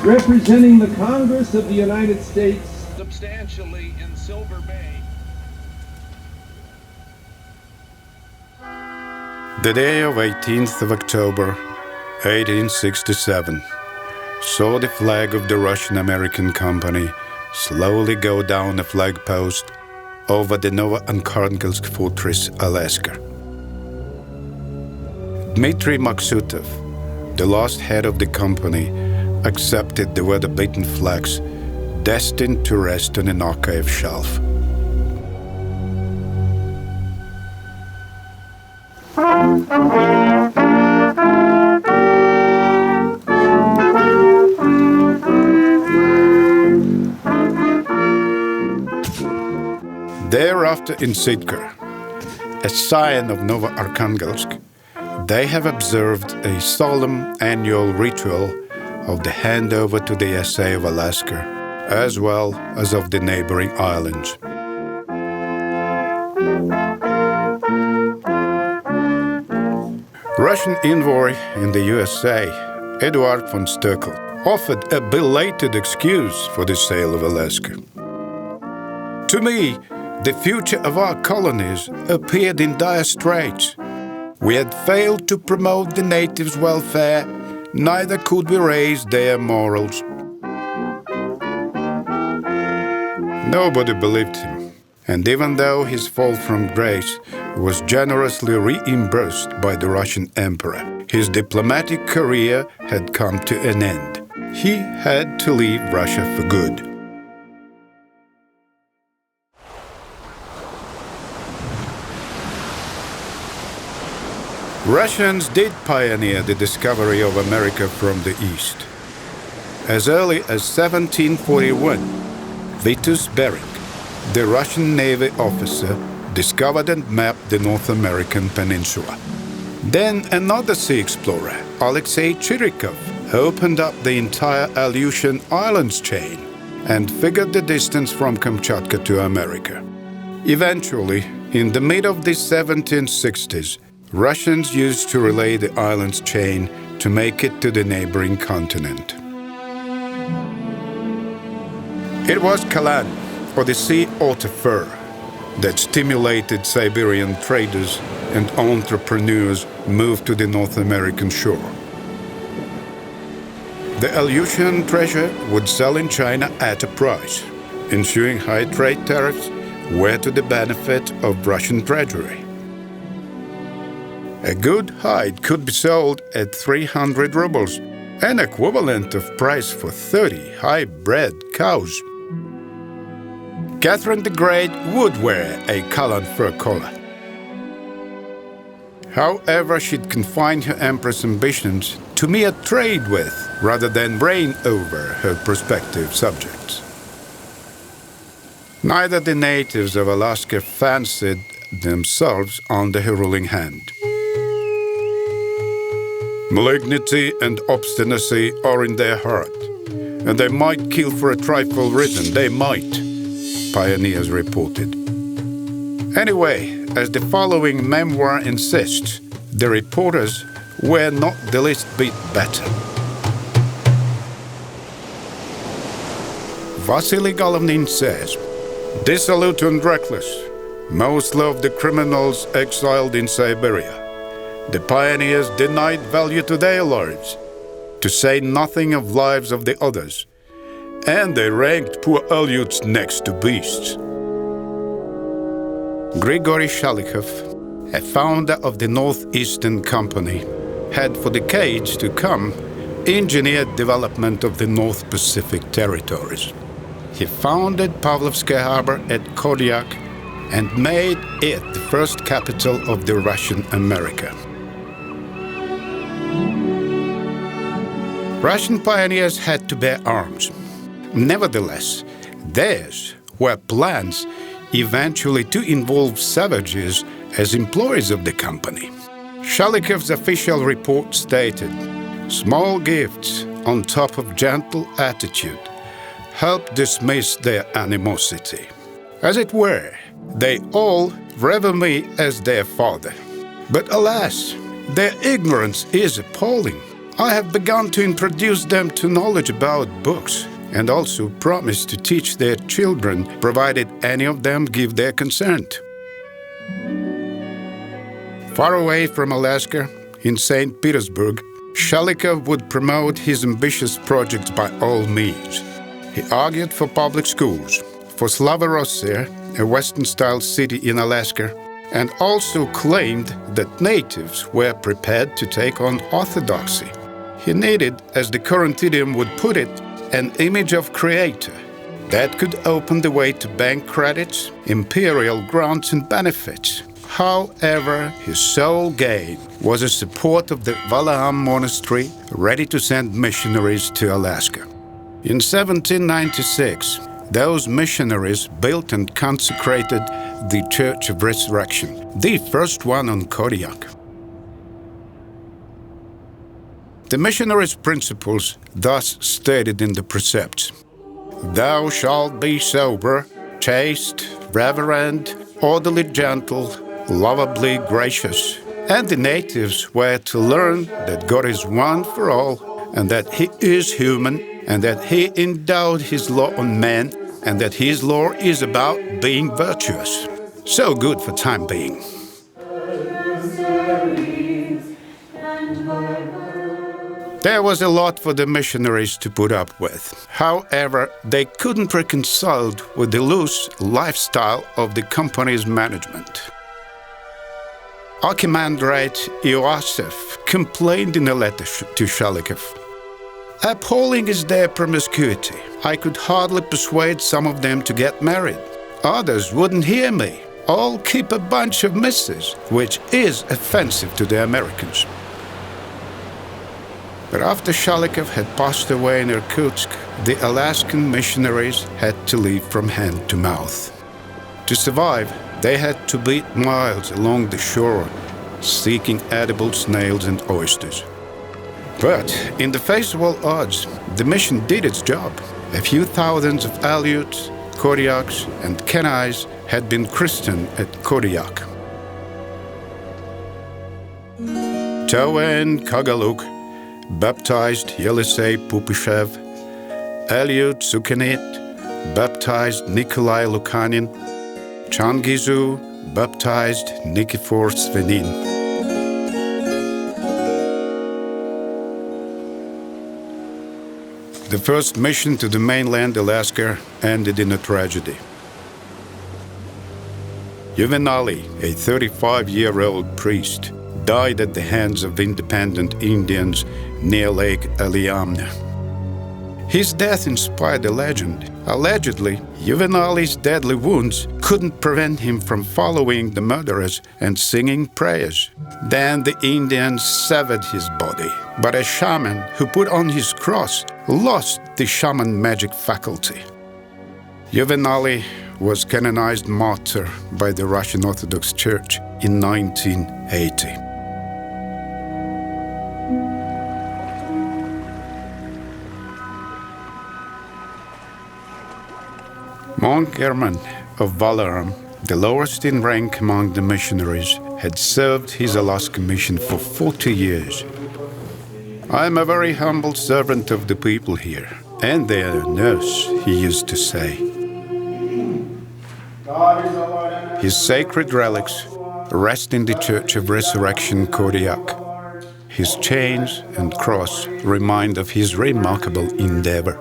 Representing the Congress of the United States substantially in Silver Bay. The day of 18th of October, 1867, saw the flag of the Russian-American Company slowly go down a flag post over the Novoarkhangelsk fortress, Alaska. Dmitry Maksutov, the last head of the company, accepted the weather-beaten flags destined to rest on an archive shelf. Thereafter in Sitka, a scion of Novoarkhangelsk, they have observed a solemn annual ritual of the handover to the SA of Alaska, as well as of the neighboring islands. Russian envoy in the USA, Eduard von Stöckel, offered a belated excuse for the sale of Alaska. To me, the future of our colonies appeared in dire straits. We had failed to promote the natives' welfare, neither could we raise their morals. Nobody believed him, and even though his fall from grace was generously reimbursed by the Russian emperor, his diplomatic career had come to an end. He had to leave Russia for good. Russians did pioneer the discovery of America from the east. As early as 1741, Vitus Bering, the Russian Navy officer, discovered and mapped the North American peninsula. Then another sea explorer, Alexei Chirikov, opened up the entire Aleutian Islands chain and figured the distance from Kamchatka to America. Eventually, in the mid of the 1760s, Russians used to relay the islands chain to make it to the neighboring continent. It was Kalan, or the sea otter fur, that stimulated Siberian traders and entrepreneurs move to the North American shore. The Aleutian treasure would sell in China at a price. Ensuing high trade tariffs were to the benefit of Russian treasury. A good hide could be sold at 300 rubles, an equivalent of price for 30 high-bred cows. Catherine the Great would wear a Kalan fur collar. However, she'd confined her empress' ambitions to mere trade with, rather than reign over, her prospective subjects. Neither the natives of Alaska fancied themselves under her ruling hand. Malignity and obstinacy are in their heart, and they might kill for a trifle reason, they might, pioneers reported. Anyway, as the following memoir insists, the reporters were not the least bit better. Vasily Golovnin says, dissolute and reckless, mostly of the criminals exiled in Siberia. The pioneers denied value to their lives, to say nothing of lives of the others, and they ranked poor Aleuts next to beasts. Grigory Shalikhov, a founder of the Northeastern Company, had for decades to come engineered development of the North Pacific territories. He founded Pavlovsky Harbor at Kodiak and made it the first capital of the Russian America. Russian pioneers had to bear arms. Nevertheless, theirs were plans eventually to involve savages as employees of the company. Shalikhov's official report stated, small gifts on top of gentle attitude helped dismiss their animosity. As it were, they all revere me as their father. But alas, their ignorance is appalling. I have begun to introduce them to knowledge about books, and also promised to teach their children, provided any of them give their consent. Far away from Alaska, in St. Petersburg, Shalikov would promote his ambitious projects by all means. He argued for public schools, for Slavorossia, a Western-style city in Alaska, and also claimed that natives were prepared to take on orthodoxy. He needed, as the current idiom would put it, an image of creator that could open the way to bank credits, imperial grants and benefits. However, his sole gain was the support of the Valiaham monastery, ready to send missionaries to Alaska. In 1796, those missionaries built and consecrated the Church of Resurrection, the first one on Kodiak. The missionaries' principles thus stated in the precepts: "Thou shalt be sober, chaste, reverent, orderly, gentle, lovably gracious." And the natives were to learn that God is one for all, and that He is human, and that He endowed His law on man, and that His law is about being virtuous. So good for time being. There was a lot for the missionaries to put up with. However, they couldn't reconcile with the loose lifestyle of the company's management. Archimandrite Iosif complained in a letter to Shalikov. "Appalling is their promiscuity. I could hardly persuade some of them to get married. Others wouldn't hear me. All keep a bunch of misses, which is offensive to the Americans." But after Shalikov had passed away in Irkutsk, the Alaskan missionaries had to live from hand to mouth. To survive, they had to beat miles along the shore, seeking edible snails and oysters. But in the face of all odds, the mission did its job. A few thousands of Aleuts, Kodiaks, and Kenais had been christened at Kodiak. Towen Kagaluk baptized Yelisei Pupyshev, Aleut Sukhenit baptized Nikolai Lukanin, Changizu baptized Nikifor Svenin. The first mission to the mainland Alaska ended in a tragedy. Juvenali, a 35-year-old priest, died at the hands of independent Indians near Lake Aliamna. His death inspired a legend. Allegedly, Juvenali's deadly wounds couldn't prevent him from following the murderers and singing prayers. Then the Indians severed his body, but a shaman who put on his cross lost the shaman magic faculty. Juvenali was canonized martyr by the Russian Orthodox Church in 1980. Monk Herman of Valiaham, the lowest in rank among the missionaries, had served his Alaska mission for 40 years. "I am a very humble servant of the people here, and they are nurse," he used to say. His sacred relics rest in the Church of Resurrection, Kodiak. His chains and cross remind of his remarkable endeavor.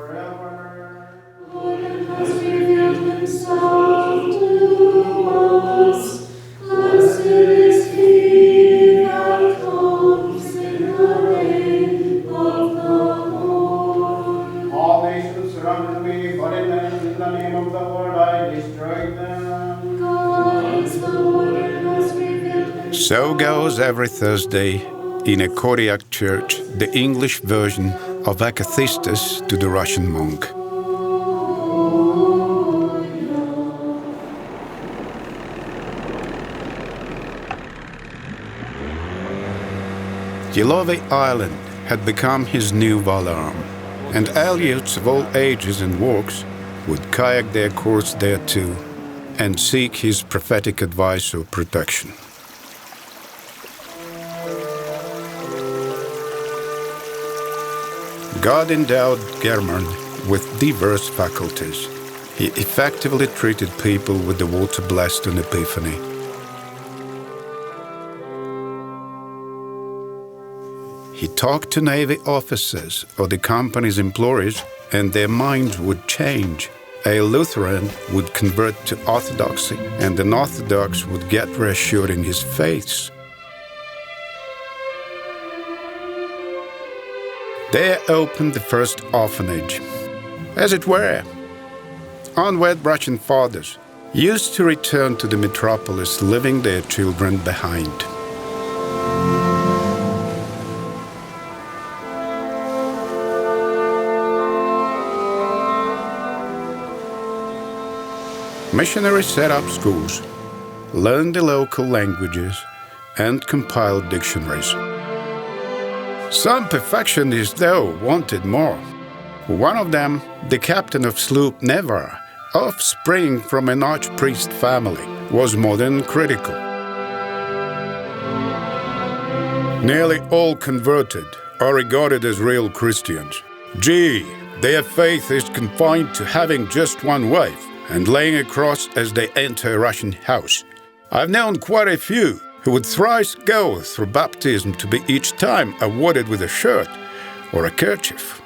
So goes every Thursday in a Kodiak church the English version of Akathistus to the Russian monk. Yelove Island had become his new Valiaham, and Aleuts of all ages and walks would kayak their course there too, and seek his prophetic advice or protection. God endowed German with diverse faculties. He effectively treated people with the water-blessed on Epiphany. He talked to Navy officers or the company's employees, and their minds would change. A Lutheran would convert to Orthodoxy, and an Orthodox would get reassured in his faith. There opened the first orphanage. As it were, unwed Russian fathers used to return to the metropolis, leaving their children behind. Missionaries set up schools, learned the local languages, and compiled dictionaries. Some perfectionists, though, wanted more. One of them, the captain of sloop Nevar, offspring from an archpriest family, was more than critical. Nearly all converted are regarded as real Christians. Gee, their faith is confined to having just one wife and laying a cross as they enter a Russian house. I've known quite a few who would thrice go through baptism to be each time awarded with a shirt or a kerchief.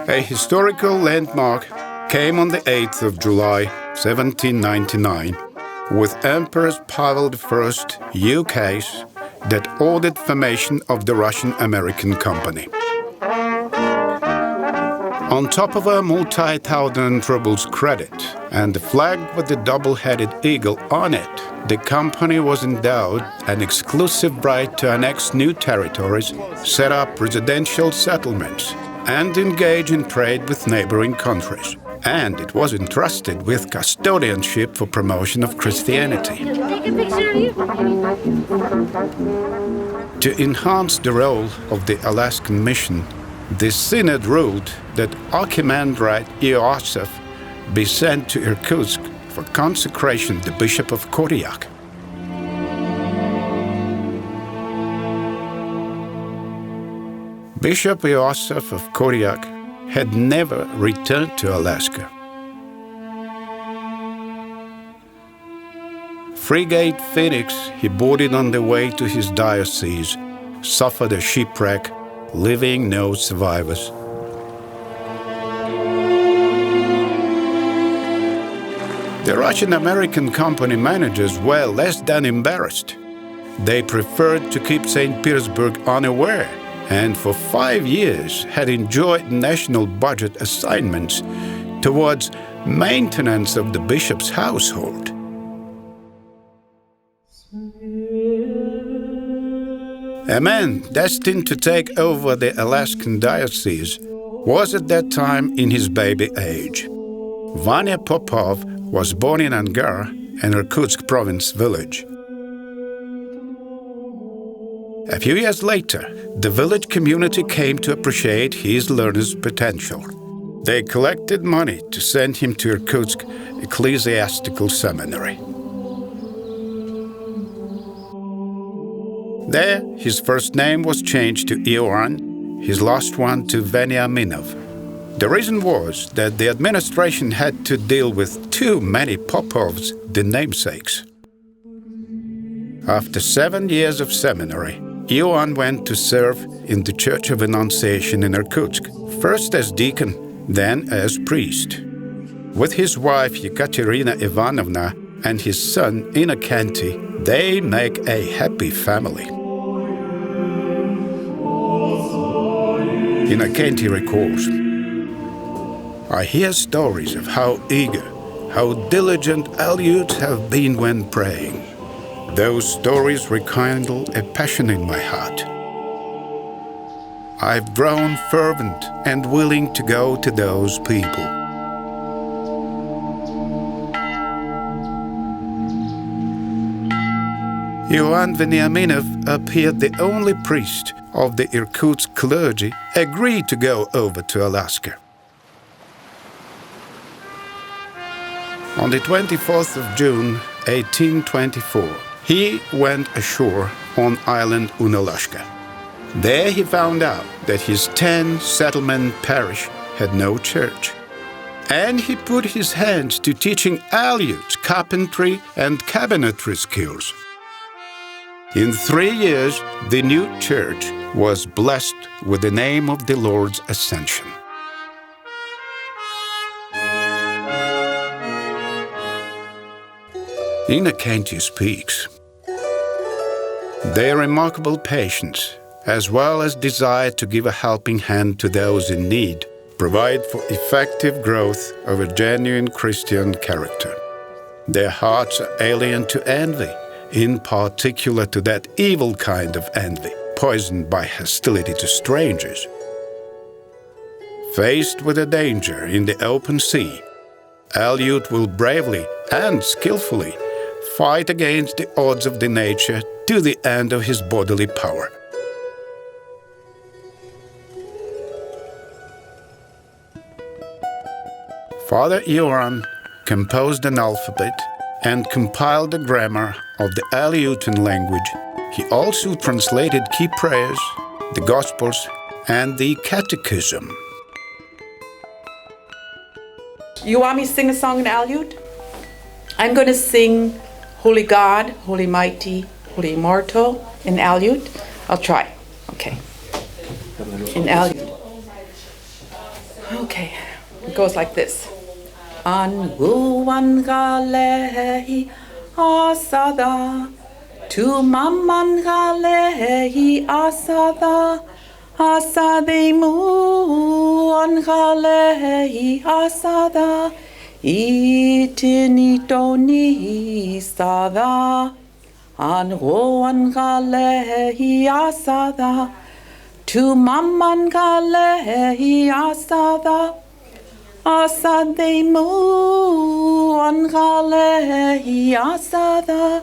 A historical landmark came on the 8th of July, 1799, with Emperor Pavel I ukase that ordered formation of the Russian-American Company. On top of a multi-thousand rubles credit and the flag with the double-headed eagle on it, the company was endowed an exclusive right to annex new territories, set up residential settlements, and engage in trade with neighboring countries. And it was entrusted with custodianship for promotion of Christianity. Take a picture of you. To enhance the role of the Alaskan mission, the Synod ruled that Archimandrite Iosif be sent to Irkutsk for consecration to Bishop of Koryak. Bishop Iosif of Koryak had never returned to Alaska. Frigate Phoenix he boarded on the way to his diocese, suffered a shipwreck, leaving no survivors. The Russian-American company managers were less than embarrassed. They preferred to keep St. Petersburg unaware, and for 5 years had enjoyed national budget assignments towards maintenance of the bishop's household. A man destined to take over the Alaskan diocese was at that time in his baby age. Vanya Popov was born in Angar, an Irkutsk province village. A few years later, the village community came to appreciate his learner's potential. They collected money to send him to Irkutsk Ecclesiastical Seminary. There, his first name was changed to Ioan, his last one to Veniaminov. The reason was that the administration had to deal with too many Popovs, the namesakes. After 7 years of seminary, Ioan went to serve in the Church of Annunciation in Irkutsk, first as deacon, then as priest. With his wife Ekaterina Ivanovna and his son Innokenty, they make a happy family. Innokenty recalls, "I hear stories of how eager, how diligent Aleuts have been when praying. Those stories rekindle a passion in my heart. I've grown fervent and willing to go to those people." Ioan Veniaminov appeared the only priest of the Irkutsk clergy agreed to go over to Alaska. On the 24th of June, 1824, he went ashore on island Unalashka. There he found out that his 10-settlement parish had no church. And he put his hands to teaching Aleuts carpentry and cabinetry skills. In 3 years, the new church was blessed with the name of the Lord's Ascension. Innocenty speaks. Their remarkable patience, as well as desire to give a helping hand to those in need, provide for effective growth of a genuine Christian character. Their hearts are alien to envy, in particular to that evil kind of envy, poisoned by hostility to strangers. Faced with a danger in the open sea, Aleut will bravely and skillfully fight against the odds of the nature to the end of his bodily power. Father Ioan composed an alphabet and compiled a grammar of the Aleutan language. He also translated key prayers, the Gospels, and the Catechism. You want me to sing a song in Aleut? I'm going to sing Holy God, Holy Mighty, Holy Immortal in Aleut. I'll try. Okay. In Aleut. Okay. It goes like this. An wuan galehi asada, tu mamman galehi asada, asademu an galehi asada, itinitoni sada, an wuan galehi asada, tu mamman galehi asada. Asademu angalehi asada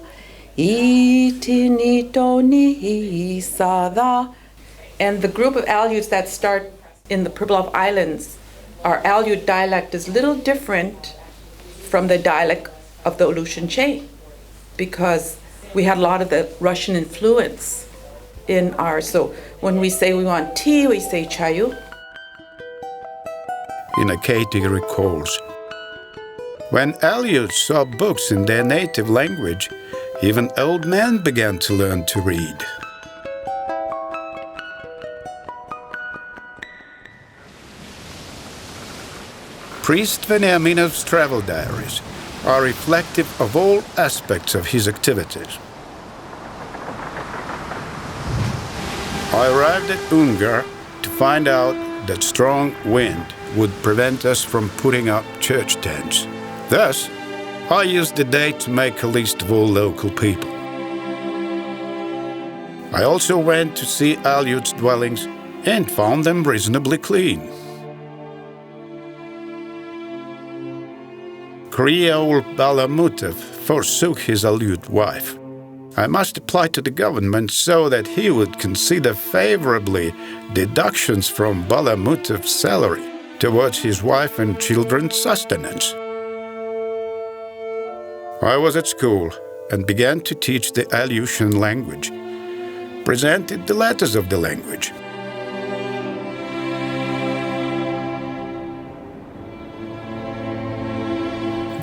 itinitoni sada. And the group of Aleuts that start in the Pribilof Islands, our Aleut dialect is a little different from the dialect of the Aleutian chain because we had a lot of the Russian influence in ours. So when we say we want tea, we say chayu. Innocenty recalls. When Aleuts saw books in their native language, even old men began to learn to read. Priest Veniaminov's travel diaries are reflective of all aspects of his activities. I arrived at Ungar to find out that strong wind would prevent us from putting up church tents. Thus, I used the day to make a list of all local people. I also went to see Aleuts' dwellings and found them reasonably clean. Creole Balamutov forsook his Aleut wife. I must apply to the government so that he would consider favorably deductions from Balamutov's salary towards his wife and children's sustenance. I was at school and began to teach the Aleutian language, presented the letters of the language.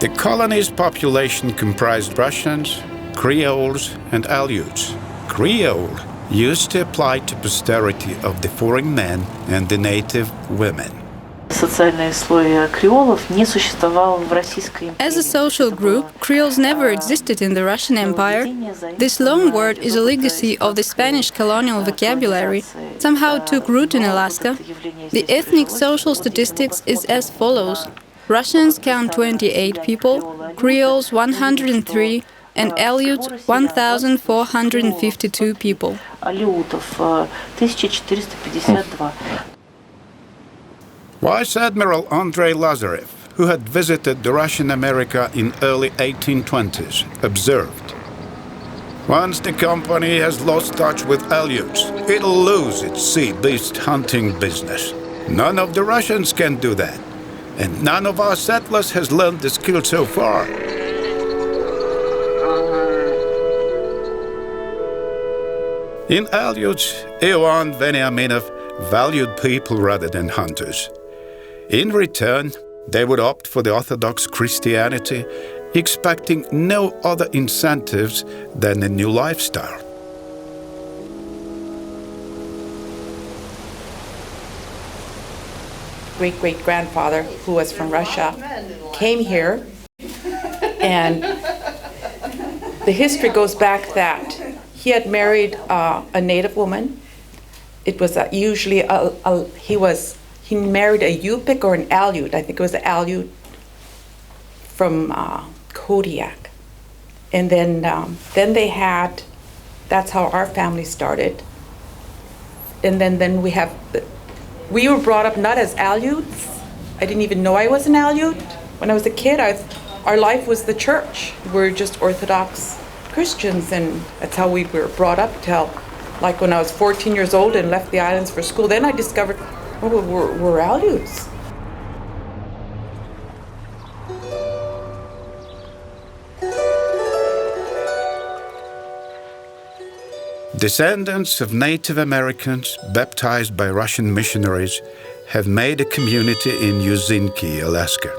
The colony's population comprised Russians, Creoles, and Aleuts. Creole used to apply to posterity of the foreign men and the native women. As a social group, Creoles never existed in the Russian Empire. This long word is a legacy of the Spanish colonial vocabulary, somehow took root in Alaska. The ethnic social statistics is as follows. Russians count 28 people, Creoles 103, and Aleuts 1,452 people. Vice Admiral Andrei Lazarev, who had visited the Russian America in early 1820s, observed, "Once the company has lost touch with Aleuts, it'll lose its sea beast hunting business. None of the Russians can do that. And none of our settlers has learned the skill so far. In Aleuts, Ioan Veniaminov valued people rather than hunters. In return, they would opt for the Orthodox Christianity, expecting no other incentives than a new lifestyle. Great-great-grandfather, who was from Russia, came here, and the history goes back that he had married a native woman. It was usually he married a Yupik or an Aleut. I think it was an Aleut from Kodiak. And then they had, that's how our family started. And then we were brought up not as Aleuts. I didn't even know I was an Aleut. When I was a kid, our life was the church. We're just Orthodox Christians, and that's how we were brought up till, like when I was 14 years old and left the islands for school. Then I discovered, oh, we're Aleuts. Descendants of Native Americans baptized by Russian missionaries have made a community in Yuzinki, Alaska.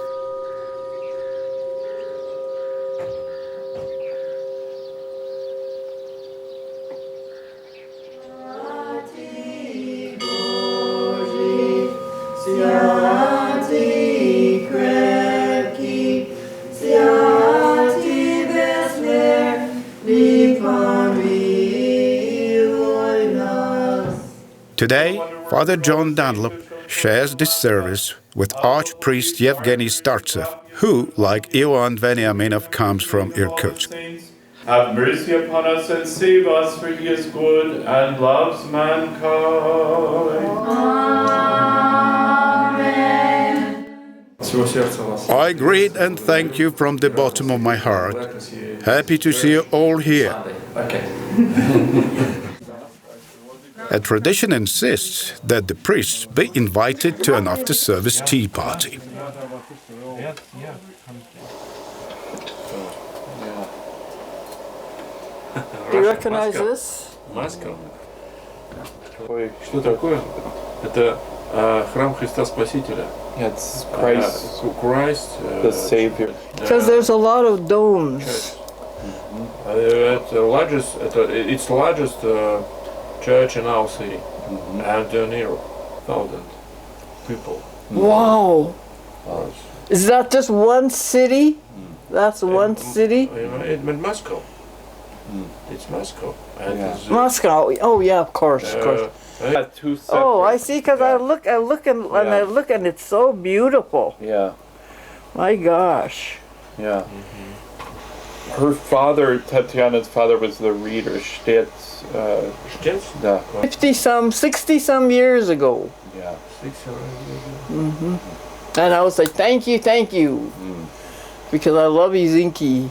Today, Father John Dunlop shares this service with Archpriest Yevgeny Startsev, who, like Ioan Veniaminov, comes from Irkutsk. Have mercy upon us and save us, for he is good and loves mankind. I greet and thank you from the bottom of my heart. Happy to see you all here. A tradition insists that the priests be invited to an after-service tea party. Do you recognize this? Moscow. Ой, что такое? Это храм Христа Спасителя. It's Christ, Christ, the Savior. Because there's a lot of domes. It's the largest church in our city, and near 1,000 people. Wow! Is that just one city? That's one city? In Moscow. It's Moscow. And Yeah. it's, Moscow. Oh yeah, of course, of course. Two separate. Oh, I see. Because I look and Yeah. I look, and it's so beautiful. Yeah, My gosh. yeah. Her father, Tatiana's father, was the reader. Stets, Штец? да, 60-some years ago. yeah. And I was like, thank you. Because I love Yuzinki.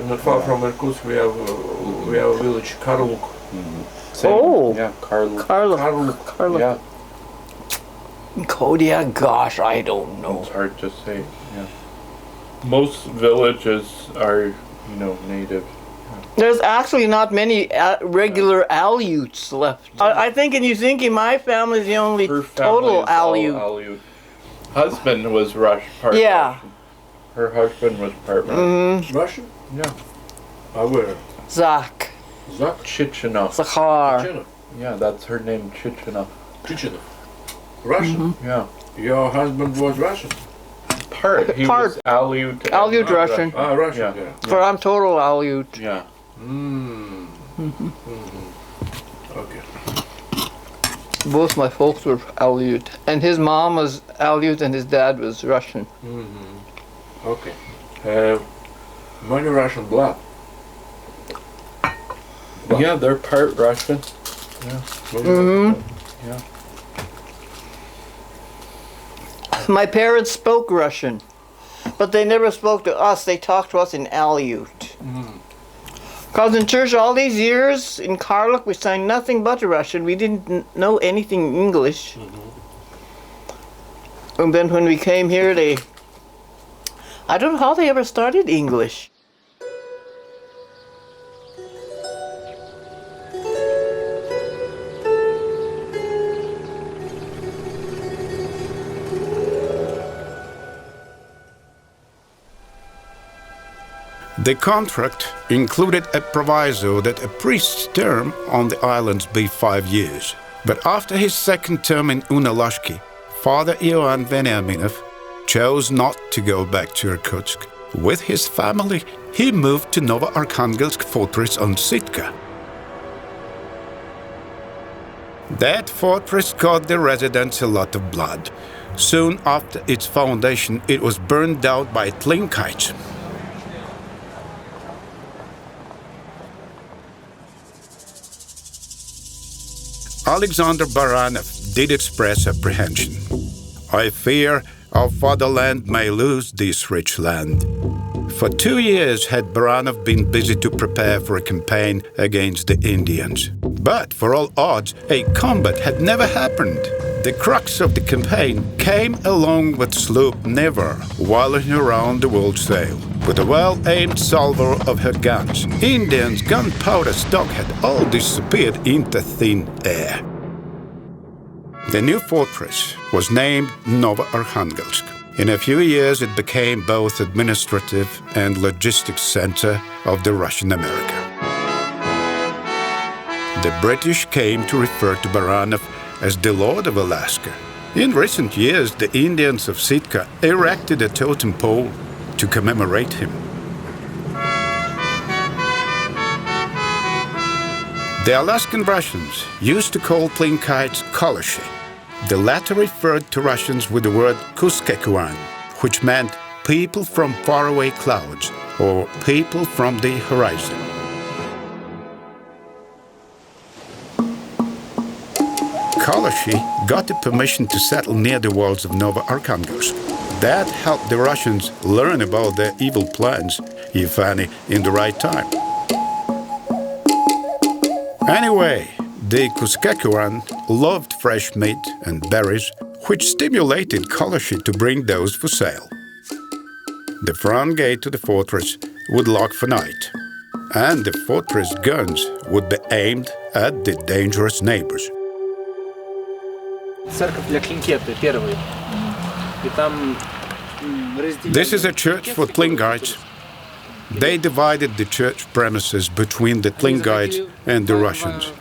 Not far from Irkutsk, we have a village, Karluk. Same, Oh. yeah, Carl. Carla. Yeah, Kodiak, gosh, I don't know. it's hard to say. Yeah, most villages are, native. There's actually not many regular Aleuts left. I think in Yuzinki, my family's the only Her family total is all Aleut. Aleut. Husband was part Yeah. Russian. Her husband was part Russian. Russian? Yeah, Where? Zach, Zak? Chichinov. Zakhar. Chichinov. Yeah, that's her name, Chichinov. Chichinov. Russian? Yeah, Your husband was Russian? part. He Part. was Aleut. and Aleut not Russian. Russian, Yeah. yeah. But I'm total Aleut. Yeah. Okay. Both my folks were Aleut. And his mom was Aleut and his dad was Russian. Okay. Many Russian blood. Yeah, they're part Russian. Yeah. My parents spoke Russian, but they never spoke to us. They talked to us in Aleut. Because in church all these years in Karluk, we sang nothing but Russian. We didn't know anything English. And then when we came here, I don't know how they ever started English. The contract included a proviso that a priest's term on the islands be 5 years. But after his second term in Unalashki, Father Ioan Veniaminov chose not to go back to Irkutsk. With his family, he moved to Novoarkhangelsk fortress on Sitka. That fortress got the residents a lot of blood. Soon after its foundation, it was burned out by Tlinkites. Alexander Baranov did express apprehension. I fear our fatherland may lose this rich land. For 2 years had Baranov been busy to prepare for a campaign against the Indians. But for all odds, a combat had never happened. The crux of the campaign came along with sloop Never, whiling around the world sail. With a well-aimed salvo of her guns, Indians' gunpowder stock had all disappeared into thin air. The new fortress was named Novoarkhangelsk. In a few years, it became both administrative and logistics center of the Russian America. The British came to refer to Baranov as the Lord of Alaska. In recent years, the Indians of Sitka erected a totem pole to commemorate him. The Alaskan Russians used to call Tlinkites Koloshi. The latter referred to Russians with the word Kuskekuan, which meant people from faraway clouds or people from the horizon. Koloshi got the permission to settle near the walls of Novoarkhangelsk. That helped the Russians learn about their evil plans, if any, in the right time. Anyway, the Kuskekuan loved fresh meat and berries, which stimulated Koloshi to bring those for sale. The front gate to the fortress would lock for night, and the fortress guns would be aimed at the dangerous neighbors. This is a church for Tlinkites. They divided the church premises between the Tlinkites and the Russians.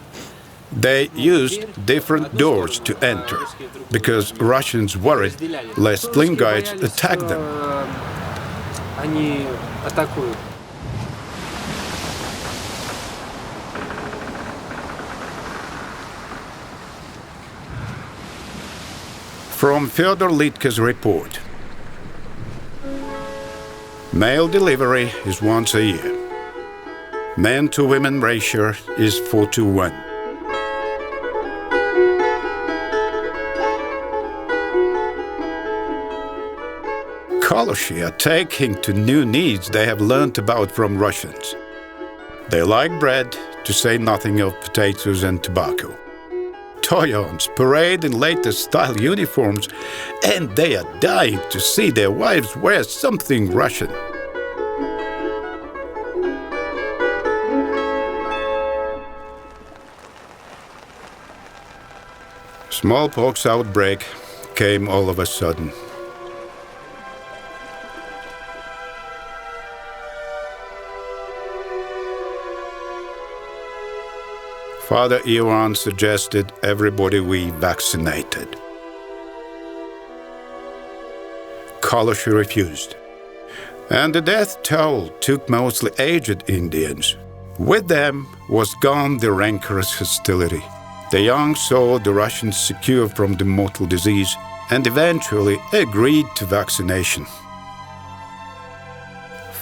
They used different doors to enter because Russians worried lest Tlinkites attack them. From Fyodor Litka's report. Male delivery is once a year. Man-to-women ratio is 4:1. Koloshi are taking to new needs they have learned about from Russians. They like bread, to say nothing of potatoes and tobacco. Toyons parade in latest style uniforms, and they are dying to see their wives wear something Russian. Smallpox outbreak came all of a sudden. Father Ioan suggested everybody be vaccinated. Koloshi refused, and the death toll took mostly aged Indians. With them was gone the rancorous hostility. The young saw the Russians secure from the mortal disease and eventually agreed to vaccination.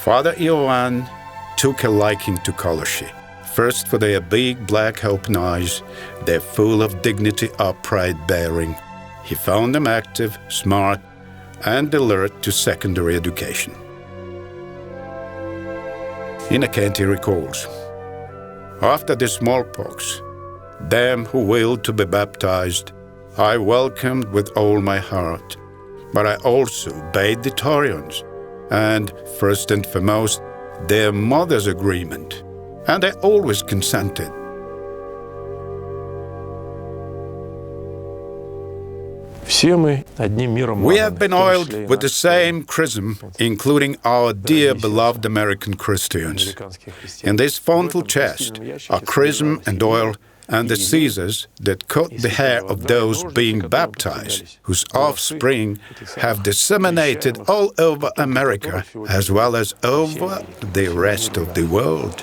Father Ioan took a liking to Koloshi. First for their big black open eyes, their full of dignity upright bearing. He found them active, smart, and alert to secondary education. Innocenty recalls, after the smallpox, them who willed to be baptized, I welcomed with all my heart, but I also obeyed the Taurians, and first and foremost, their mother's agreement, and I always consented. We have been oiled with the same chrism, including our dear beloved American Christians. In this fontal chest are chrism and oil and the scissors that cut the hair of those being baptized, whose offspring have disseminated all over America as well as over the rest of the world.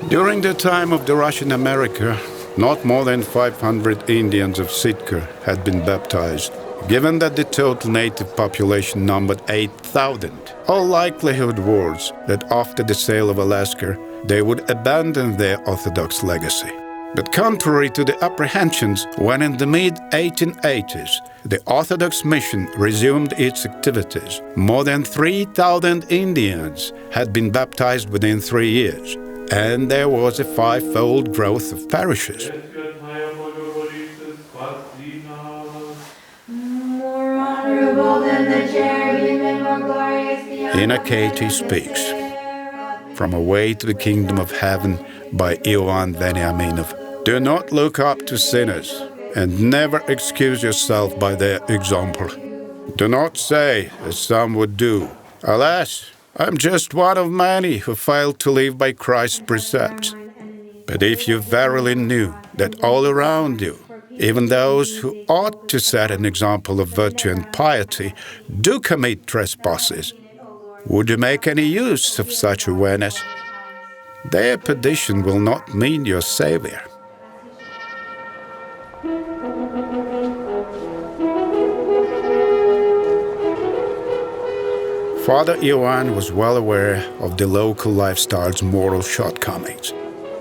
During the time of the Russian America, not more than 500 Indians of Sitka had been baptized. Given that the total native population numbered 8,000, all likelihood was that after the sale of Alaska, they would abandon their Orthodox legacy. But contrary to the apprehensions, when in the mid-1880s, the Orthodox mission resumed its activities, more than 3,000 Indians had been baptized within 3 years, and there was a five-fold growth of parishes. More honorable than the cherubim and more glorious beyond Ina Katie speaks from A Way to the Kingdom of Heaven by Ioan Veniaminov. Do not look up to sinners and never excuse yourself by their example. Do not say, as some would do, "Alas, I'm just one of many who failed to live by Christ's precepts." But if you verily knew that all around you, even those who ought to set an example of virtue and piety, do commit trespasses, would you make any use of such awareness? Their perdition will not mean your Savior. Father Ioan was well aware of the local lifestyle's moral shortcomings,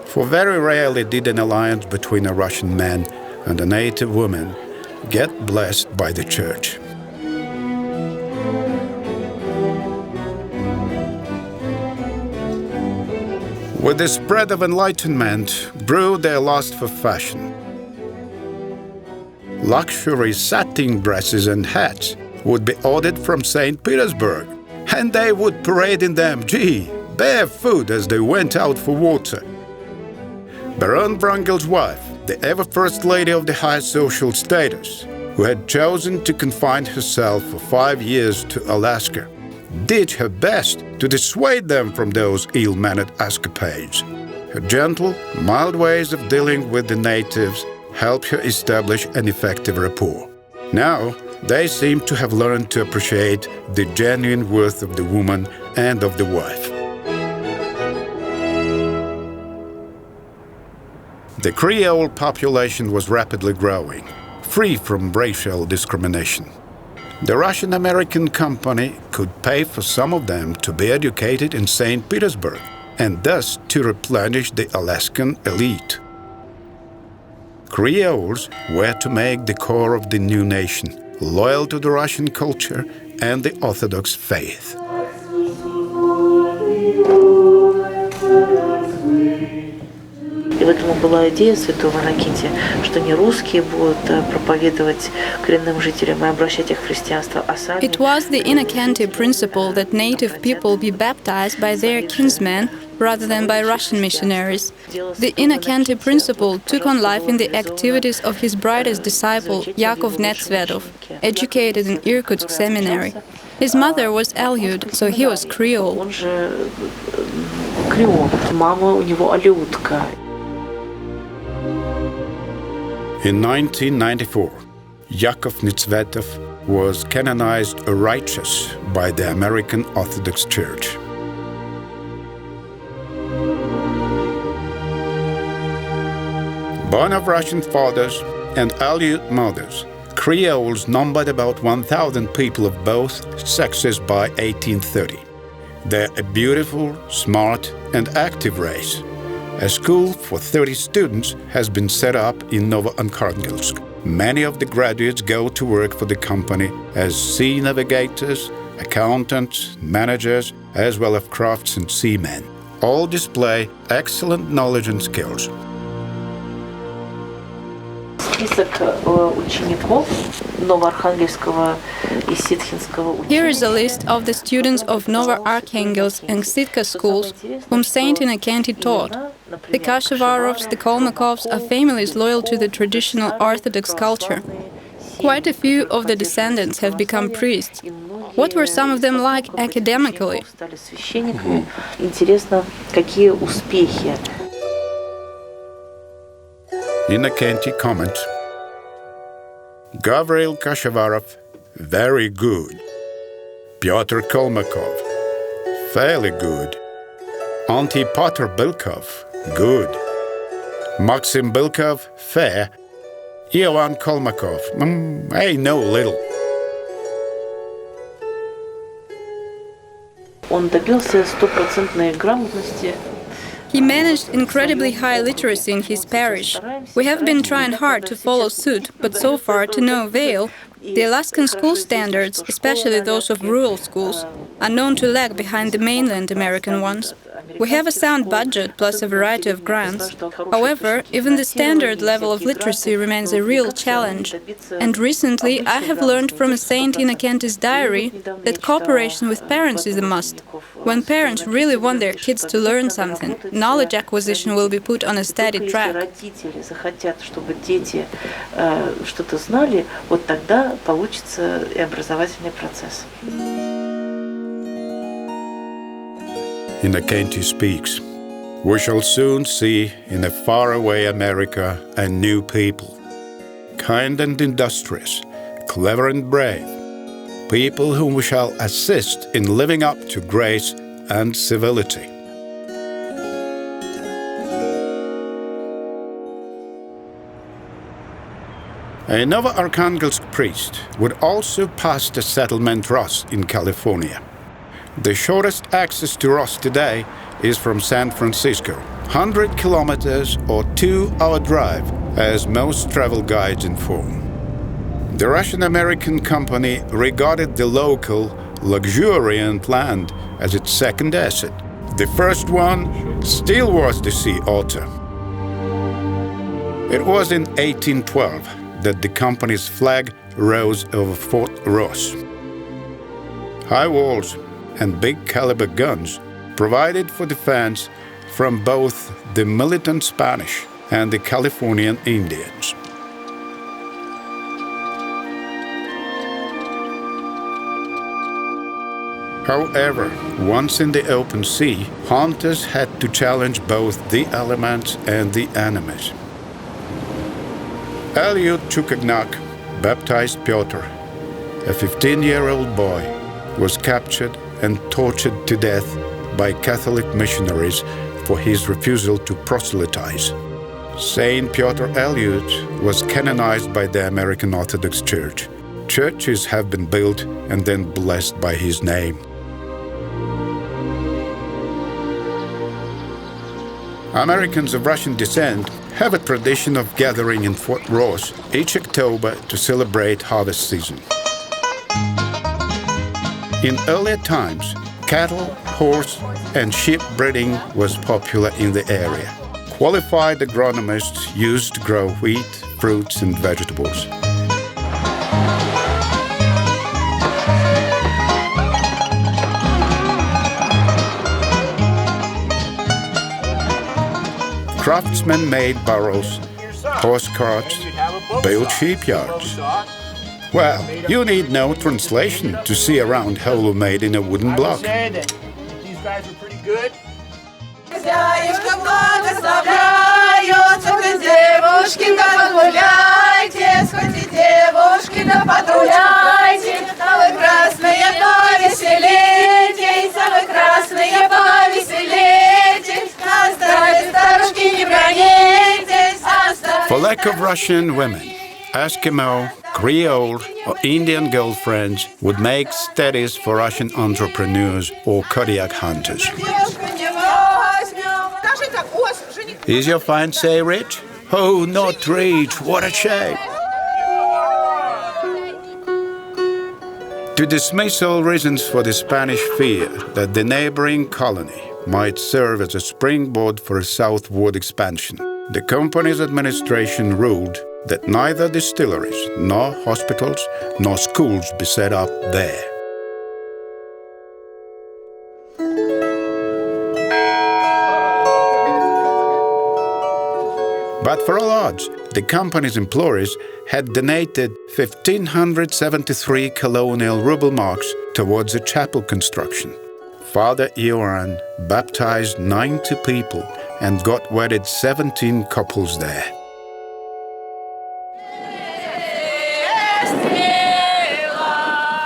for very rarely did an alliance between a Russian man and a native woman get blessed by the Church. With the spread of enlightenment grew their lust for fashion. Luxury satin dresses and hats would be ordered from St. Petersburg, and they would parade in them, barefoot as they went out for water. Baron Wrongel's wife, the ever First Lady of the high social status, who had chosen to confine herself for 5 years to Alaska, did her best to dissuade them from those ill-mannered escapades. Her gentle, mild ways of dealing with the natives helped her establish an effective rapport. Now, they seem to have learned to appreciate the genuine worth of the woman and of the wife. The Creole population was rapidly growing, free from racial discrimination. The Russian-American company could pay for some of them to be educated in St. Petersburg, and thus to replenish the Alaskan elite. Creoles were to make the core of the new nation, loyal to the Russian culture and the Orthodox faith. И в этом была идея святого Иннокентия, что не русские будут проповедовать коренным жителям и обращать их в христианство, а сами... It was the Innocentia principle that native people be baptized by their kinsmen rather than by Russian missionaries. The Innocentia principle took on life in the activities of his brightest disciple, Yakov Netsvedov, educated in Irkutsk seminary. His mother was Aleut, so he was Creole. Он же креол, мама у него алеутка. In 1994, Yakov Netsvedov was canonized a righteous by the American Orthodox Church. Born of Russian fathers and Aleut mothers, Creoles numbered about 1,000 people of both sexes by 1830. They're a beautiful, smart, and active race. A school for 30 students has been set up in Novo-Arkhangelsk. Many of the graduates go to work for the company as sea navigators, accountants, managers, as well as crafts and seamen. All display excellent knowledge and skills. список учеников Новоархангельского и Ситхинского. Here is a list of the students of Novoarkhangelsk and Sitka schools whom Saint Innocenty taught. The Kashevarovs, the Kolmakovs are families loyal to the traditional Orthodox culture. Quite a few of the descendants have become priests. What were some of them like academically? Интересно, какие успехи. Innocenty comments. Gavril Kashevarov, very good. Pyotr Kolmakov, fairly good. Antipater Bilkov, good. Maxim Bilkov, fair. Ioan Kolmakov, I know little. Он добился стопроцентной грамотности. He managed incredibly high literacy in his parish. We have been trying hard to follow suit, but so far to no avail. The Alaskan school standards, especially those of rural schools, are known to lag behind the mainland American ones. We have a sound budget plus a variety of grants. However, even the standard level of literacy remains a real challenge. And recently, I have learned from Saint Innocenty's diary that cooperation with parents is a must. When parents really want their kids to learn something, knowledge acquisition will be put on a steady track. Родители захотят, чтобы дети что-то знали, вот тогда получится и образовательный процесс. Innocenty speaks. We shall soon see in a faraway America a new people, kind and industrious, clever and brave, people whom we shall assist in living up to grace and civility. A Novoarkhangelsk priest would also pass the settlement Ross in California. The shortest access to Ross today is from San Francisco, 100 kilometers or 2-hour drive, as most travel guides inform. The Russian-American company regarded the local, luxuriant land as its second asset. The first one still was the sea otter. It was in 1812 that the company's flag rose over Fort Ross. High walls and big caliber guns provided for defense from both the militant Spanish and the Californian Indians. However, once in the open sea, hunters had to challenge both the elements and the enemies. Eliud Chukagnak, baptized Pyotr, a 15-year-old boy, was captured and tortured to death by Catholic missionaries for his refusal to proselytize. Saint Pyotr Eliud was canonized by the American Orthodox Church. Churches have been built and then blessed by his name. Americans of Russian descent have a tradition of gathering in Fort Ross each October to celebrate harvest season. In earlier times, cattle, horse, and sheep breeding was popular in the area. Qualified agronomists used to grow wheat, fruits, and vegetables. Craftsmen made barrows, horse carts, built sheepyards. Well, you need no translation to see a round hole made in a wooden block. These guys are pretty good. For lack of Russian women, Eskimo, Creole, or Indian girlfriends would make studies for Russian entrepreneurs or Kodiak hunters. Is your fiancé rich? Oh, not rich, what a shame! To dismiss all reasons for the Spanish fear that the neighboring colony might serve as a springboard for a southward expansion, the company's administration ruled that neither distilleries, nor hospitals, nor schools be set up there. But for all odds, the company's employees had donated 1,573 colonial ruble marks towards a chapel construction. Father Ioan baptized 90 people and got wedded 17 couples there.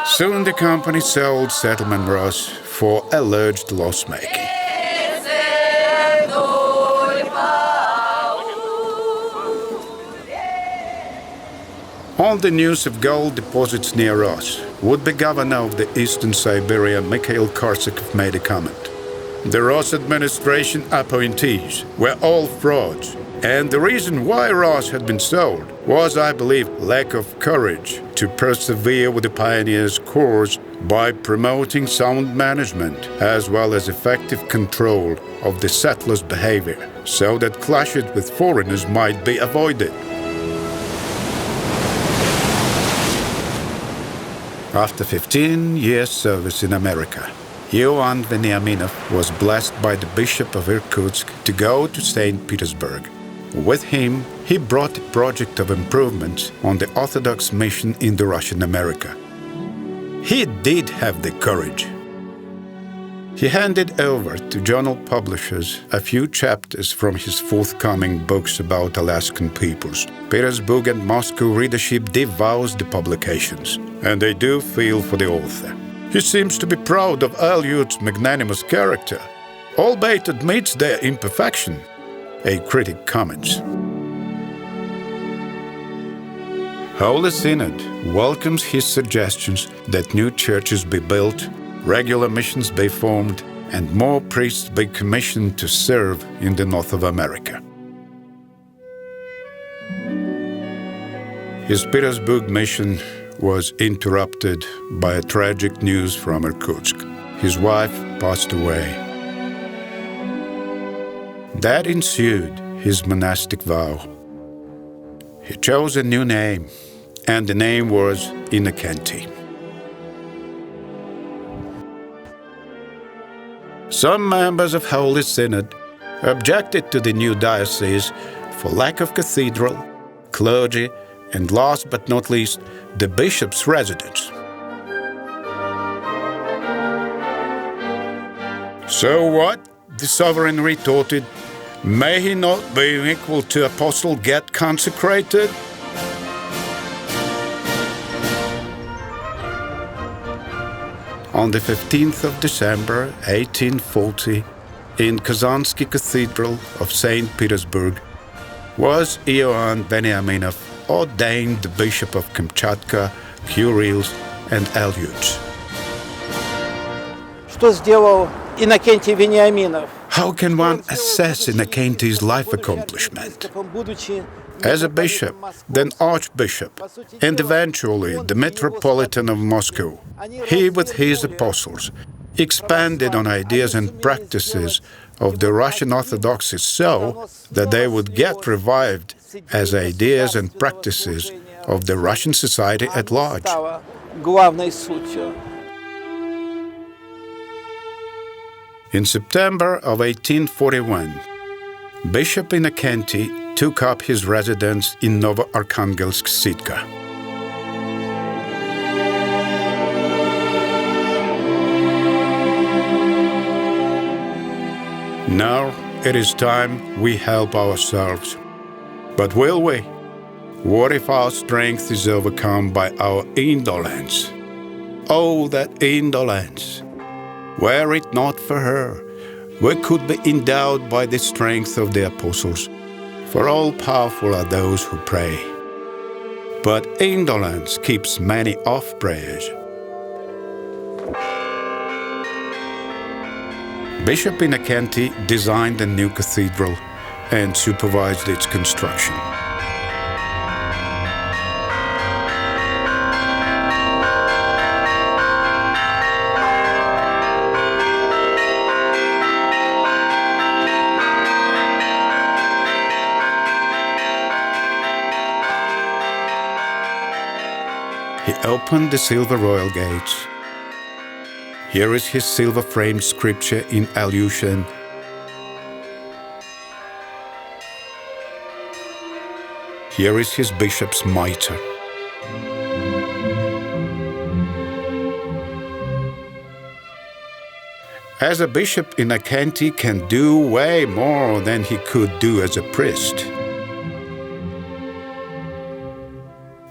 Soon the company sold Settlement Ross for alleged loss-making. On the news of gold deposits near Ross, would-be governor of the Eastern Siberia Mikhail Korsakov made a comment. The Ross administration appointees were all frauds, and the reason why Ross had been sold was, I believe, lack of courage to persevere with the pioneers' course by promoting sound management as well as effective control of the settlers' behavior, so that clashes with foreigners might be avoided. After 15 years' service in America, Ioan Veniaminov was blessed by the Bishop of Irkutsk to go to St. Petersburg. With him, he brought a project of improvements on the Orthodox mission in the Russian America. He did have the courage. He handed over to journal publishers a few chapters from his forthcoming books about Alaskan peoples. Petersburg and Moscow readership devours the publications, and they do feel for the author. He seems to be proud of Aleut's magnanimous character, albeit admits their imperfection, a critic comments. Holy Synod welcomes his suggestions that new churches be built, regular missions be formed, and more priests be commissioned to serve in the north of America. His Petersburg mission was interrupted by a tragic news from Irkutsk. His wife passed away. That ensued his monastic vow. He chose a new name, and the name was Innokenty. Some members of Holy Synod objected to the new diocese for lack of cathedral, clergy, and last but not least, the bishop's residence. So what? The sovereign retorted, may he not, being equal to apostle, get consecrated? On the 15th of December, 1840, in Kazansky Cathedral of St. Petersburg, was Ioan Veniaminov ordained the Bishop of Kamchatka, Kurils, and Aleuts. Что сделал Иннокентий Вениаминов? How can one assess Innokenty's life accomplishment? As a bishop, then archbishop, and eventually the Metropolitan of Moscow, he with his apostles expanded on ideas and practices of the Russian Orthodoxy so that they would get revived as ideas and practices of the Russian society at large. In September of 1841, Bishop Innokenty took up his residence in Novoarkhangelsk-Sitka. Now it is time we help ourselves. But will we? What if our strength is overcome by our indolence? Oh, that indolence! Were it not for her, we could be endowed by the strength of the apostles, for all powerful are those who pray. But indolence keeps many off prayers. Bishop Innokenty designed a new cathedral and supervised its construction. opened the silver royal gates. Here is his silver-framed scripture in Aleutian. Here is his bishop's mitre. As a bishop, Innocenti can do way more than he could do as a priest.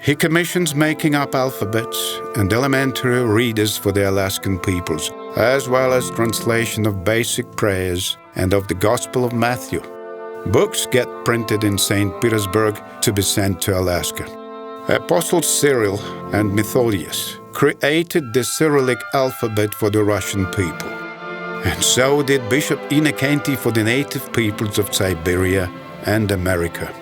He commissions making up alphabets and elementary readers for the Alaskan peoples, as well as translation of basic prayers and of the Gospel of Matthew. Books get printed in St. Petersburg to be sent to Alaska. Apostles Cyril and Methodius created the Cyrillic alphabet for the Russian people. And so did Bishop Innocenti for the native peoples of Siberia and America.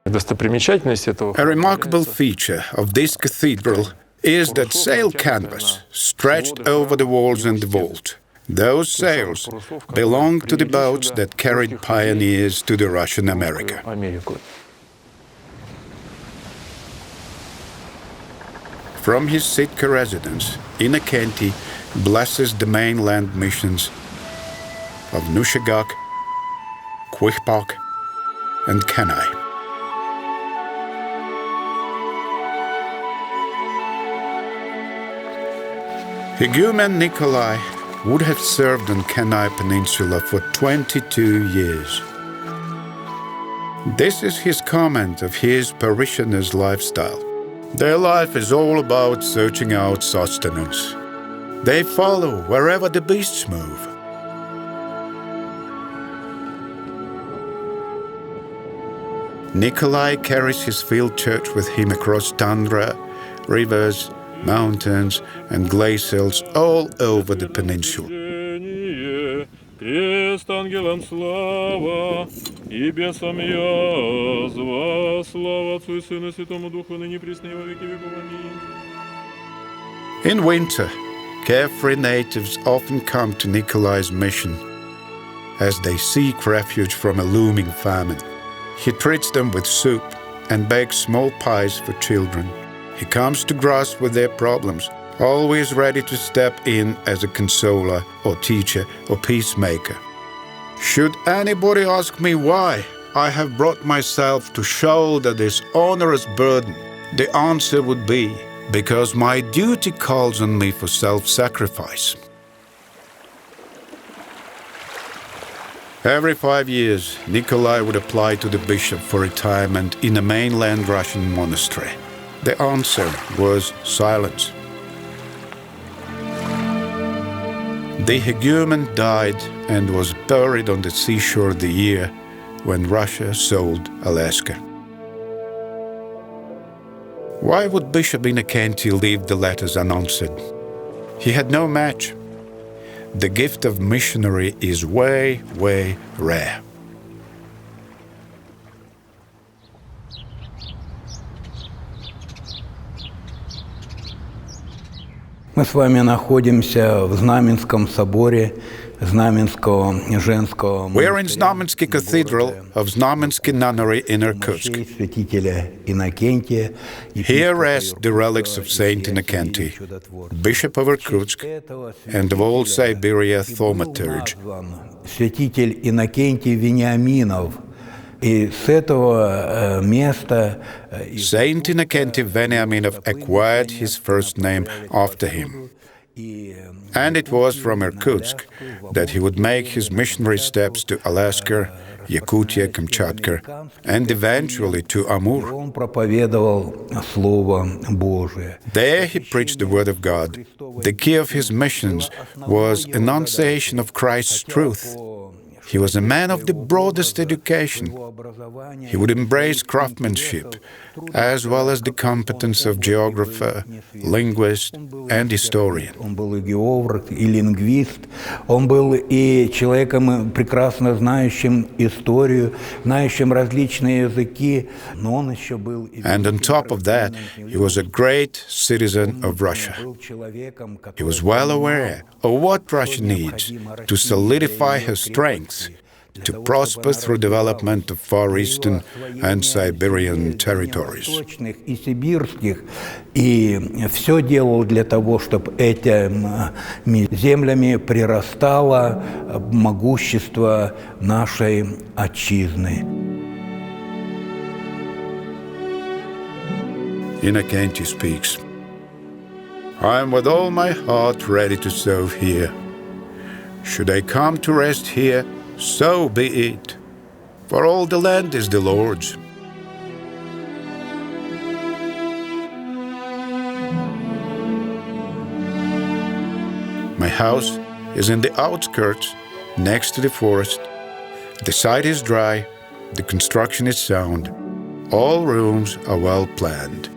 A remarkable feature of this cathedral is that sail canvas stretched over the walls and the vault. Those sails belong to the boats that carried pioneers to the Russian America. From his Sitka residence, Innocenti blesses the mainland missions of Nushagak, Quihpak, and Kenai. Igumen Nikolai would have served on Kenai Peninsula for 22 years. This is his comment of his parishioners' lifestyle. Their life is all about searching out sustenance. They follow wherever the beasts move. Nikolai carries his field church with him across tundra, rivers, mountains, and glaciers all over the peninsula. In winter, carefree natives often come to Nikolai's mission as they seek refuge from a looming famine. He treats them with soup and bakes small pies for children. He comes to grasp with their problems, always ready to step in as a consoler or teacher or peacemaker. Should anybody ask me why I have brought myself to shoulder this onerous burden, the answer would be, because my duty calls on me for self-sacrifice. Every 5 years, Nikolai would apply to the bishop for retirement in a mainland Russian monastery. The answer was silence. The Igumen died and was buried on the seashore the year when Russia sold Alaska. Why would Bishop Innocenti leave the letters unanswered? He had no match. The gift of missionary is way, way rare. Мы с вами находимся в Знаменском соборе Знаменского женского. We are in Znamensky Cathedral of Znamensky Nunnery in Irkutsk. Here rest the relics of Saint Innocenti, Bishop of Irkutsk and of all Siberia thaumaturge. Святитель Иннокентий Вениаминов. И с этого места Saint Innocenti Veniaminov acquired his first name after him. And it was from Irkutsk that he would make his missionary steps to Alaska, Yakutia, Kamchatka, and eventually to Amur. Он проповедовал Слово Божие. There he preached the word of God. The key of his missions was enunciation of Christ's truth. He was a man of the broadest education. He would embrace craftsmanship, as well as the competence of geographer, linguist, and historian. Он был и географ, и лингвист. Он был и человеком, прекрасно знающим историю, знающим различные языки, но он еще был... And on top of that, he was a great citizen of Russia. He was well aware of what Russia needs to solidify her strength to prosper through development of Far Eastern and Siberian territories. И сибирских, и все делал для того, чтобы этими землями прирастало могущество нашей отчизны. Innocenty speaks. I am with all my heart ready to serve here. Should I come to rest here, so be it, for all the land is the Lord's. My house is in the outskirts, next to the forest. The site is dry, the construction is sound. All rooms are well planned.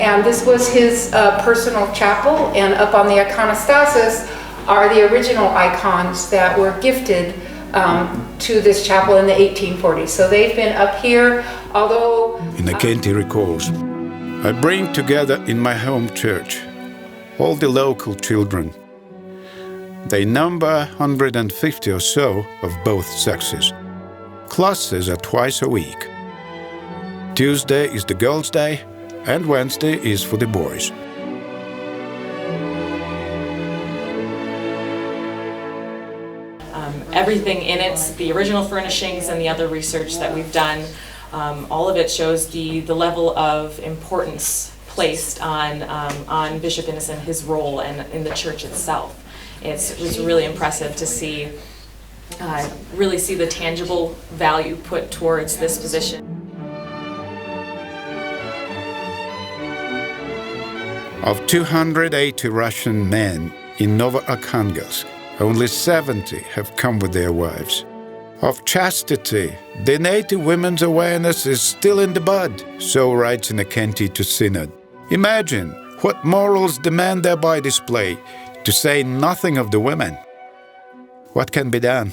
And this was his personal chapel, and up on the iconostasis are the original icons that were gifted to this chapel in the 1840s. So they've been up here, although... Innocenty recalls, I bring together in my home church all the local children. They number 150 or so of both sexes. Classes are twice a week. Tuesday is the girls' day, and Wednesday is for the boys. Everything in it, the original furnishings and the other research that we've done, all of it shows the level of importance placed on Bishop Innocent, his role, and in the church itself. It was really impressive to see, really see the tangible value put towards this position. Of 280 Russian men in Novoarkhangelsk, only 70 have come with their wives. Of chastity, the native women's awareness is still in the bud, so writes Innocenty to Synod. Imagine what morals the men thereby display, to say nothing of the women. What can be done?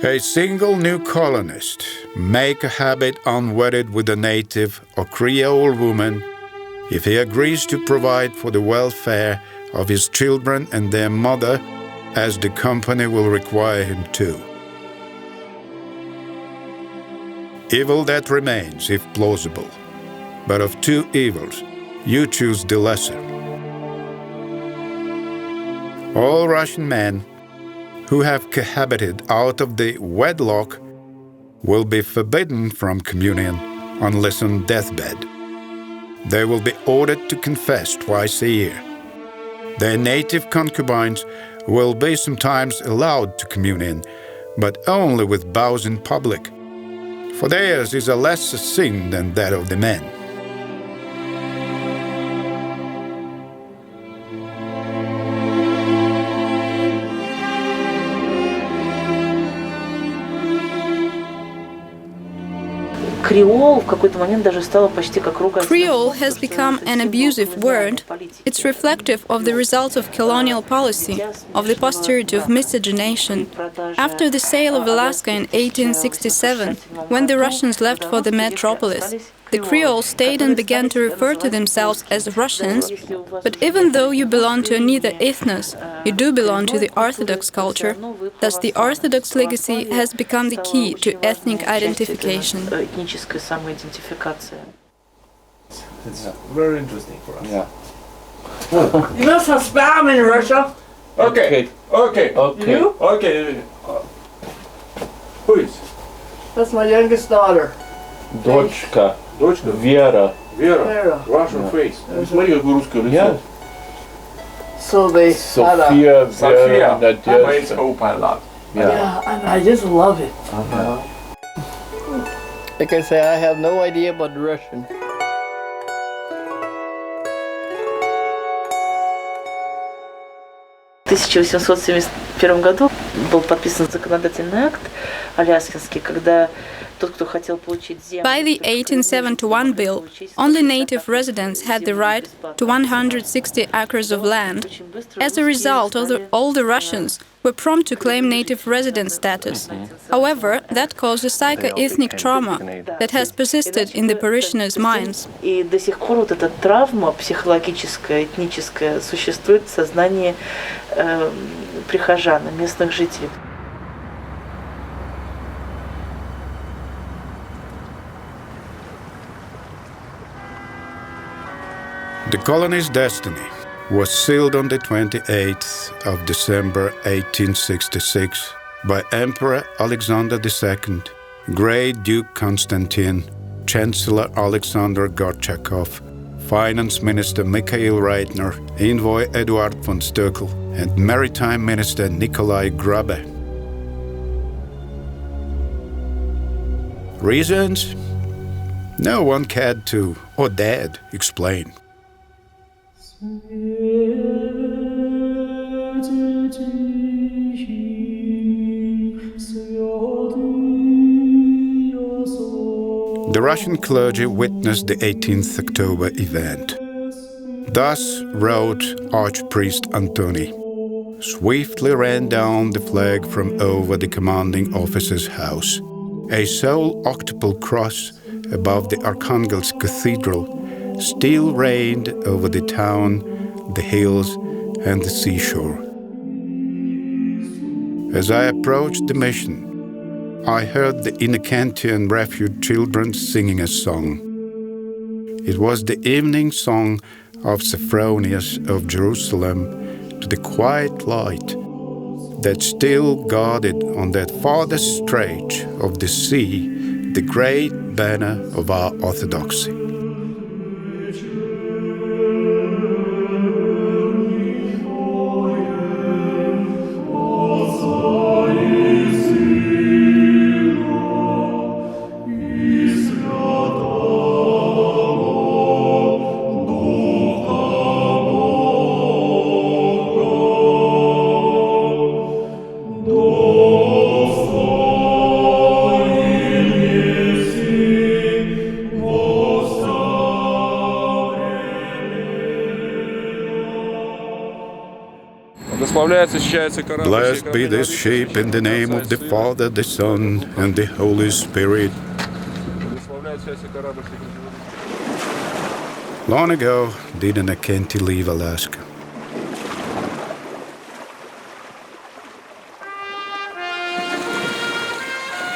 A single new colonist make a habit unwedded with a native or Creole woman if he agrees to provide for the welfare of his children and their mother, as the company will require him to. Evil that remains, if plausible, but of two evils, you choose the lesser. All Russian men who have cohabited out of the wedlock will be forbidden from communion unless on deathbed. They will be ordered to confess twice a year. Their native concubines will be sometimes allowed to communion, but only with vows in public, for theirs is a lesser sin than that of the men. Creole has become an abusive word. It's reflective of the results of colonial policy, of the posterity of miscegenation. After the sale of Alaska in 1867, when the Russians left for the metropolis, the Creoles stayed and began to refer to themselves as Russians, but even though you belong to neither ethnos, you do belong to the Orthodox culture. Thus, the Orthodox legacy has become the key to ethnic identification. It's very interesting for us. Yeah. You know some spam in Russia? Okay. You? Okay. Who is? That's my youngest daughter. Дочка. Vera. Russian face. Смотри, какое русское лицо. So they Sophia, Vera, It's hope I love. Yeah, I just love it. Like I say, I have no idea about Russian. В 1871 году был подписан законодательный акт аляскинский, когда тот, кто хотел получить землю... By the 1871 bill, only native residents had the right to 160 acres of land. As a result, all the Russians were prompt to claim native resident status. However, that caused a psycho-ethnic trauma that has persisted in the parishioners' minds. И до сих пор вот эта травма психологическая, этническая существует в сознании прихожан, местных жителей. The colony's destiny was sealed on the 28th of December 1866 by Emperor Alexander II, Great Duke Constantine, Chancellor Alexander Gorchakov, Finance Minister Mikhail Reitner, Envoy Eduard von Stöckel, and Maritime Minister Nikolai Grabe. Reasons? No one cared to or dared explain. The Russian clergy witnessed the 18th October event. Thus wrote Archpriest Antony. Swiftly ran down the flag from over the commanding officer's house. A sole octuple cross above the Arkhangelsk Cathedral still reigned over the town, the hills, and the seashore. As I approached the mission, I heard the Innocentian refuge children singing a song. It was the evening song of Sophronius of Jerusalem to the quiet light that still guarded on that farthest stretch of the sea the great banner of our orthodoxy. Blessed be this ship in the name of the Father, the Son, and the Holy Spirit. Long ago did Innocenti leave Alaska.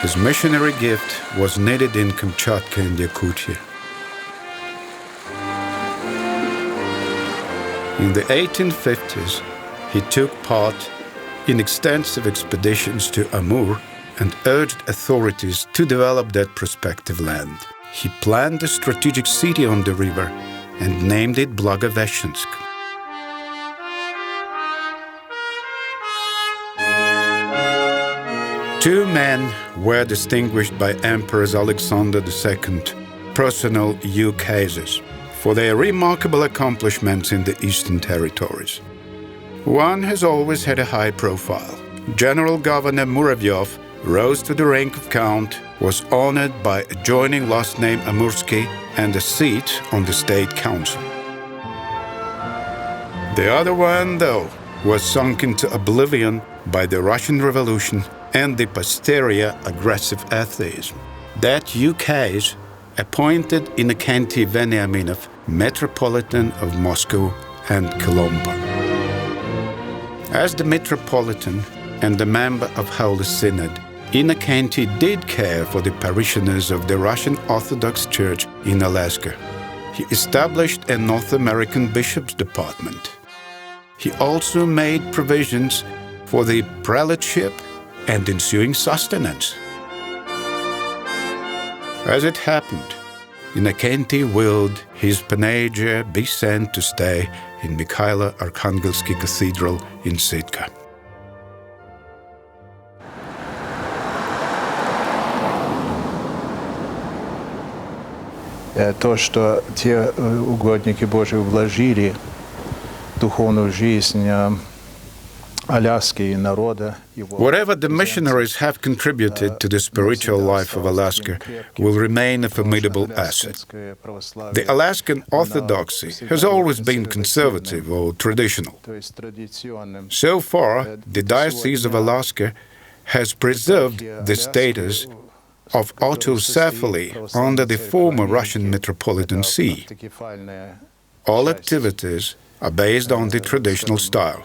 His missionary gift was needed in Kamchatka and Yakutia. In the 1850s, he took part in extensive expeditions to Amur and urged authorities to develop that prospective land. He planned a strategic city on the river and named it Blagoveshchensk. Two men were distinguished by Emperor Alexander II, personal ukases, for their remarkable accomplishments in the Eastern Territories. One has always had a high profile. General Governor Muravyov rose to the rank of Count, was honored by adjoining last name Amursky and a seat on the State Council. The other one, though, was sunk into oblivion by the Russian Revolution and the posterior aggressive atheism. That ukase appointed Innocenti Veniaminov Metropolitan of Moscow and Colombo. As the Metropolitan and a member of Holy Synod, Innocenti did care for the parishioners of the Russian Orthodox Church in Alaska. He established a North American Bishops' Department. He also made provisions for the prelateship and ensuing sustenance. As it happened, Innocenti willed his Panagia be sent to stay in Mikhailo Arkhangelsky Cathedral in Sitka. То, что те угодники Божии вложили в духовную жизнь Whatever the missionaries have contributed to the spiritual life of Alaska will remain a formidable asset. The Alaskan Orthodoxy has always been conservative or traditional. So far, the Diocese of Alaska has preserved the status of autocephaly under the former Russian Metropolitan See. All activities are based on the traditional style,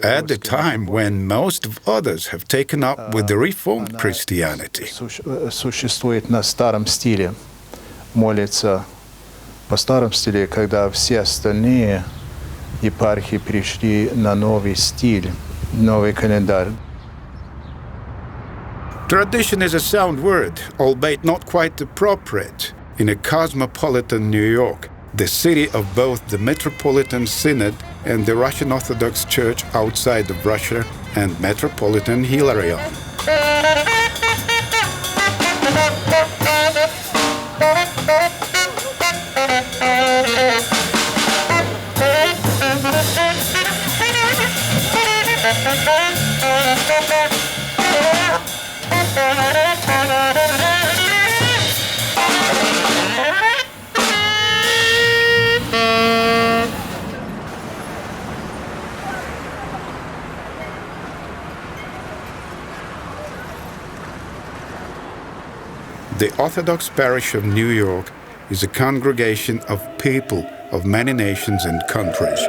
at the time when most of others have taken up with the Reformed Christianity. Существует на старом стиле, молится по старому стилю, когда все остальные епархии перешли на новый стиль, новый календарь. Tradition is a sound word, albeit not quite appropriate, in a cosmopolitan New York, the city of both the Metropolitan Synod and the Russian Orthodox Church outside of Russia and Metropolitan Hilarion. The Orthodox Parish of New York is a congregation of people of many nations and countries.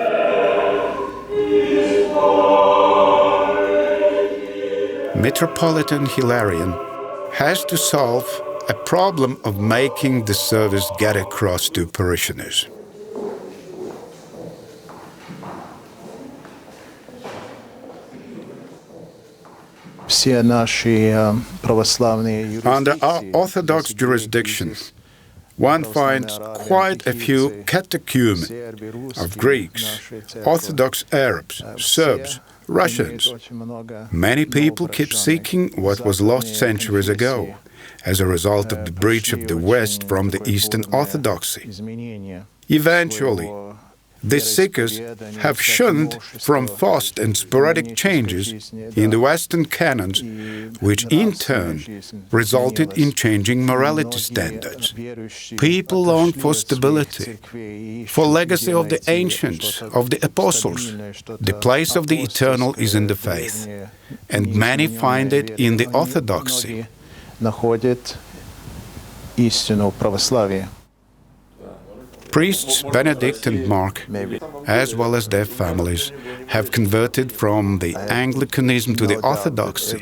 Metropolitan Hilarion has to solve a problem of making the service get across to parishioners. Under our Orthodox jurisdiction, one finds quite a few catechumens of Greeks, Orthodox Arabs, Serbs, Russians. Many people keep seeking what was lost centuries ago as a result of the breach of the West from the Eastern Orthodoxy. Eventually, the seekers have shunned from forced and sporadic changes in the Western canons, which in turn resulted in changing morality standards. People long for stability, for legacy of the ancients, of the apostles. The place of the eternal is in the faith, and many find it in the orthodoxy. Priests Benedict and Mark, as well as their families, have converted from the Anglicanism to the Orthodoxy,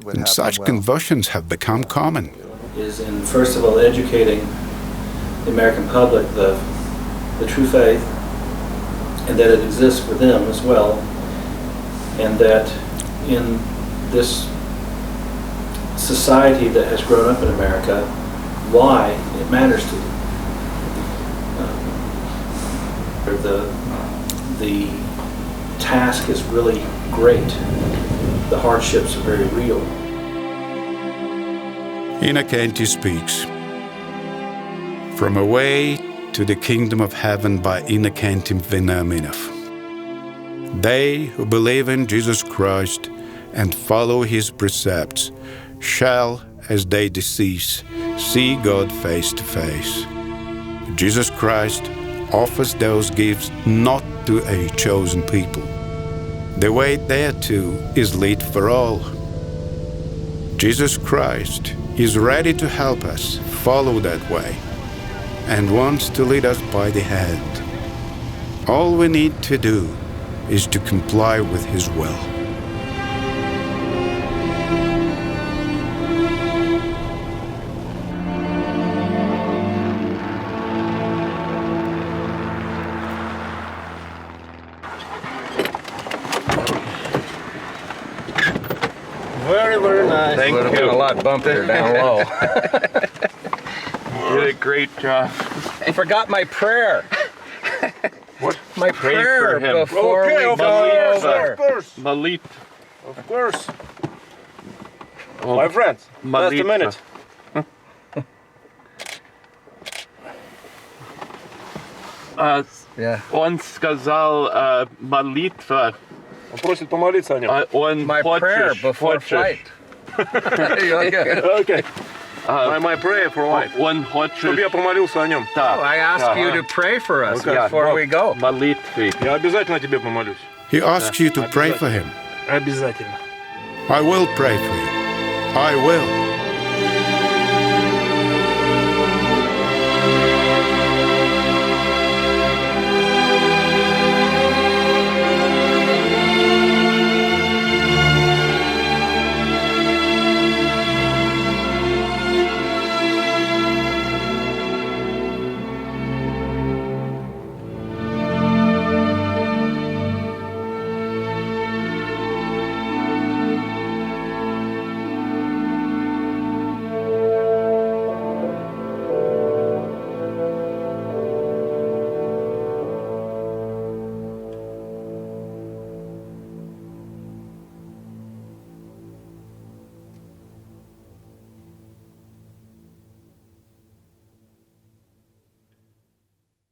and such conversions have become common. Is in, first of all, educating the American public the true faith, and that it exists for them as well, and that in this society that has grown up in America, why it matters to them. The task is really great. The hardships are very real. Innocenty speaks. From Away to the Kingdom of Heaven by Innocenty Veniaminov. They who believe in Jesus Christ and follow His precepts shall, as they decease, see God face to face. Jesus Christ offers those gifts not to a chosen people. The way thereto is lit for all. Jesus Christ is ready to help us follow that way and wants to lead us by the hand. All we need to do is to comply with His will. Very nice. Thank Would have you. been a lot bumpier down low. You did a great job. I forgot my prayer. What? My Pray prayer for him. before Okay, we of go course, over. of course. Malit. Of course. Oh, My friends, just a Malit. minute. Он сказал молитва Он просит помолиться о нем. Он My prayer before flight. Okay. My prayer for life. Он хочет... Чтобы я помолился о нем. Oh, I ask you to pray for us before we go. Молитвы. Я обязательно тебе помолюсь. He asks you to pray for him. Обязательно. I will pray for you. I will.